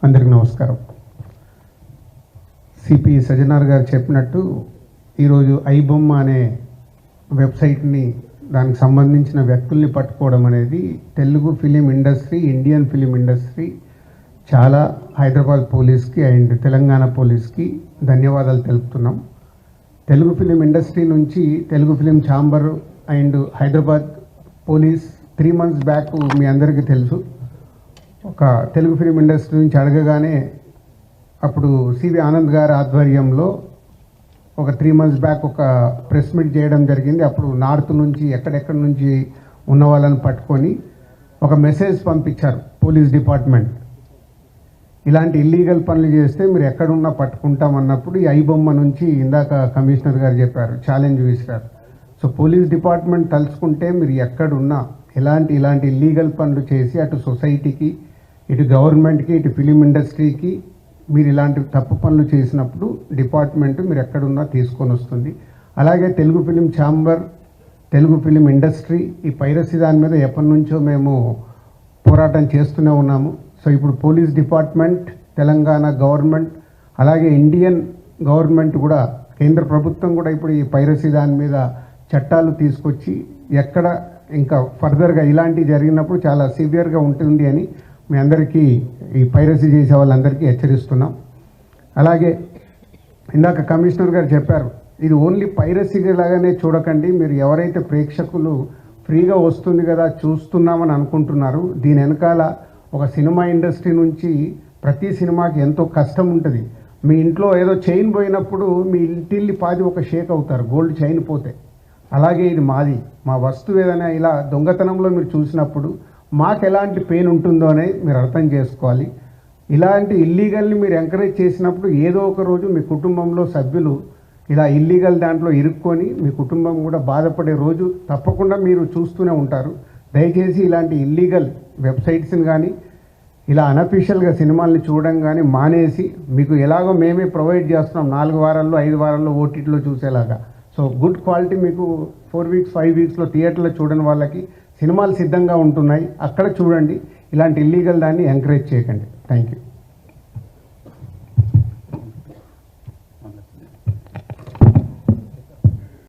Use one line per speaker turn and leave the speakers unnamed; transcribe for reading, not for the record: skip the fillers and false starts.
అందరికీ నమస్కారం. సిపి సజ్జనార్ గారు చెప్పినట్టు ఈరోజు ఐబొమ్మ అనే వెబ్సైట్ని దానికి సంబంధించిన వ్యక్తుల్ని పట్టుకోవడం అనేది Telugu film industry, Indian film industry చాలా హైదరాబాద్ పోలీస్కి అండ్ తెలంగాణ పోలీస్కి ధన్యవాదాలు తెలుపుతున్నాం. తెలుగు ఫిలిం ఇండస్ట్రీ నుంచి Telugu film chamber and Hyderabad police 3 months back మీ అందరికీ తెలుసు, ఒక తెలుగు ఫిలిం ఇండస్ట్రీ నుంచి అడగగానే అప్పుడు సివి ఆనంద్ గారి ఆధ్వర్యంలో ఒక 3 months బ్యాక్ ఒక ప్రెస్ మీట్ చేయడం జరిగింది. అప్పుడు నార్త్ నుంచి ఎక్కడెక్కడి నుంచి ఉన్న వాళ్ళని పట్టుకొని ఒక మెసేజ్ పంపించారు పోలీస్ డిపార్ట్మెంట్, ఇలాంటి ఇల్లీగల్ పనులు చేస్తే మీరు ఎక్కడున్నా పట్టుకుంటామన్నప్పుడు ఈ ఐబొమ్మ నుంచి ఇందాక కమిషనర్ గారు చెప్పారు, ఛాలెంజ్ విసిరారు. సో పోలీస్ డిపార్ట్మెంట్ తలుచుకుంటే మీరు ఎక్కడున్నా ఇలాంటి ఇల్లీగల్ పనులు చేసి అటు సొసైటీకి, ఇటు గవర్నమెంట్కి, ఇటు ఫిలిం ఇండస్ట్రీకి మీరు ఇలాంటి తప్పు పనులు చేసినప్పుడు డిపార్ట్మెంట్ మీరు ఎక్కడున్నా తీసుకొని వస్తుంది. అలాగే Telugu film chamber, Telugu film industry ఈ పైరసీ దాని మీద ఎప్పటి నుంచో మేము పోరాటం చేస్తూనే ఉన్నాము. సో ఇప్పుడు పోలీస్ డిపార్ట్మెంట్, తెలంగాణ గవర్నమెంట్, అలాగే ఇండియన్ గవర్నమెంట్ కూడా, కేంద్ర ప్రభుత్వం కూడా ఇప్పుడు ఈ పైరసీ దాని మీద చట్టాలు తీసుకొచ్చి ఎక్కడ ఇంకా ఫర్దర్గా ఇలాంటివి జరిగినప్పుడు చాలా సివియర్గా ఉంటుంది అని మీ అందరికీ, ఈ పైరసీ చేసే వాళ్ళందరికీ హెచ్చరిస్తున్నాం. అలాగే ఇందాక కమిషనర్ గారు చెప్పారు, ఇది ఓన్లీ పైరసీ లాగానే చూడకండి, మీరు ఎవరైతే ప్రేక్షకులు ఫ్రీగా వస్తుంది కదా చూస్తున్నామని అనుకుంటున్నారు, దీని వెనకాల ఒక సినిమా ఇండస్ట్రీ నుంచి ప్రతి సినిమాకి ఎంతో కష్టం ఉంటుంది. మీ ఇంట్లో ఏదో చైన్ పోయినప్పుడు మీ ఇంటిల్లి పాది ఒక షేక్ అవుతారు, గోల్డ్ చైన్ పోతే. అలాగే ఇది మాది, మా వస్తువు ఏదైనా ఇలా దొంగతనంలో మీరు చూసినప్పుడు మాకు ఎలాంటి పెయిన్ ఉంటుందో అని మీరు అర్థం చేసుకోవాలి. ఇలాంటి ఇల్లీగల్ని మీరు ఎంకరేజ్ చేసినప్పుడు ఏదో ఒక రోజు మీ కుటుంబంలో సభ్యులు ఇలా ఇల్లీగల్ దాంట్లో ఇరుక్కొని మీ కుటుంబం కూడా బాధపడే రోజు తప్పకుండా మీరు చూస్తూనే ఉంటారు. దయచేసి ఇలాంటి ఇల్లీగల్ వెబ్సైట్స్ని కానీ ఇలా అనఫీషియల్గా సినిమాల్ని చూడడం కానీ మానేసి, మీకు ఎలాగో మేమే ప్రొవైడ్ చేస్తున్నాం 4 వారాల్లో 5 వారాల్లో ఓటీటీలో చూసేలాగా. సో గుడ్ క్వాలిటీ మీకు 4 weeks 5 weeksలో థియేటర్లో చూడని వాళ్ళకి సినిమాలు సిద్ధంగా ఉంటున్నాయి, అక్కడ చూడండి. ఇలాంటి ఇల్లీగల్ దాన్ని ఎంకరేజ్ చేయకండి. Thank you.